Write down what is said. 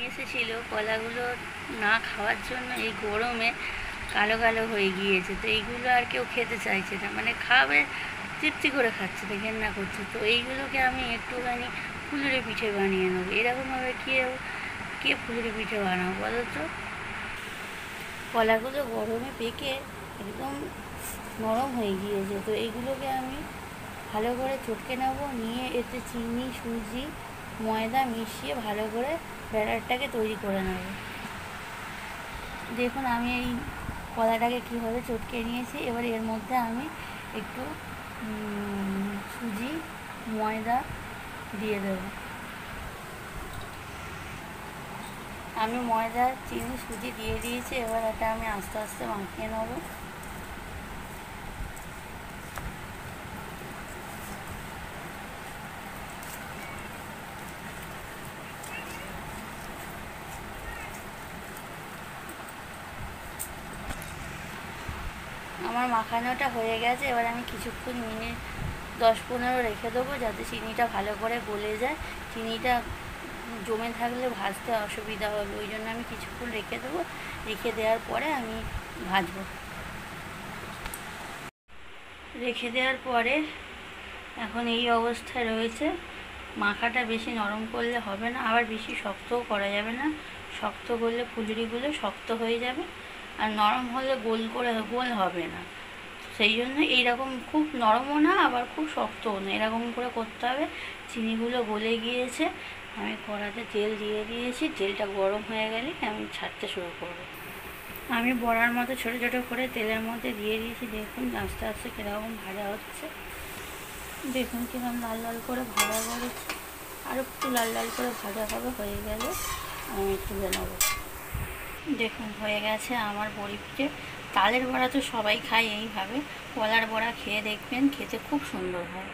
এসেছিল, কলাগুলো না খাওয়ার জন্য এই গরমে কালো কালো হয়ে গিয়েছে। তো এইগুলো আর কেউ খেতে চাইছে না, মানে খাবে তৃপ্তি করে খাচ্ছে না, ঘেন্না করছে। তো এইগুলোকে আমি একটুখানি ফুলুরি পিঠে বানিয়ে নেবো। এরকমভাবে কে ফুলুরি পিঠে বানাবো বলো তো? কলাগুলো গরমে পেকে একদম নরম হয়ে গিয়েছে। তো এইগুলোকে আমি ভালো করে চটকে নেবো, নিয়ে এতে চিনি, সুজি, ময়দা মিশিয়ে ভালো করে ব্যাটারটাকে তৈরি করে নেব। দেখুন আমি এই কলাটাকে কীভাবে চটকে নিয়েছি। এবার এর মধ্যে আমি একটু সুজি, ময়দা দিয়ে দেব। আমি ময়দা, চিনি, সুজি দিয়ে দিয়েছি। এবার এটা আমি আস্তে আস্তে মাখিয়ে নেব। আমার মাখানোটা হয়ে গেছে। এবার আমি কিছুক্ষণ 10-15 রেখে দেবো, যাতে চিনিটা ভালো করে গলে যায়। চিনিটা জমে থাকলে ভাজতে অসুবিধা হবে, ওই জন্য আমি কিছুক্ষণ রেখে দেবো। রেখে দেওয়ার পরে আমি ভাজবো। রেখে দেওয়ার পরে এখন এই অবস্থায় রয়েছে। মাখাটা বেশি নরম করলে হবে না, আবার বেশি শক্তও করা যাবে না। শক্ত করলে ফুলুরিগুলো শক্ত হয়ে যাবে, আর নরম হলে গোল হবে না। সেই জন্য এইরকম খুব নরমও না, আবার খুব শক্তও না, এরকম করে করতে হবে। চিনিগুলো গলে গিয়েছে, আমি কড়াতে তেল দিয়ে দিয়েছি। তেলটা গরম হয়ে গেলে আমি ছাড়তে শুরু করব। আমি বড়ার মতো ছোটো ছোটো করে তেলের মধ্যে দিয়ে দিয়েছি। দেখুন আস্তে আস্তে কীরকম ভাজা হচ্ছে, দেখুন কীরকম লাল লাল করে ভাজা করেছি। আর একটু লাল লাল করে ভাজা হবে, হয়ে গেলে আমি তুলে নেব। দেখুন হয়ে গেছে আমার বড়ি পিঠে। তালের বড়া তো সবাই খায় এইভাবে, কলার বড়া খেয়ে দেখবেন, খেতে খুব সুন্দর হয়।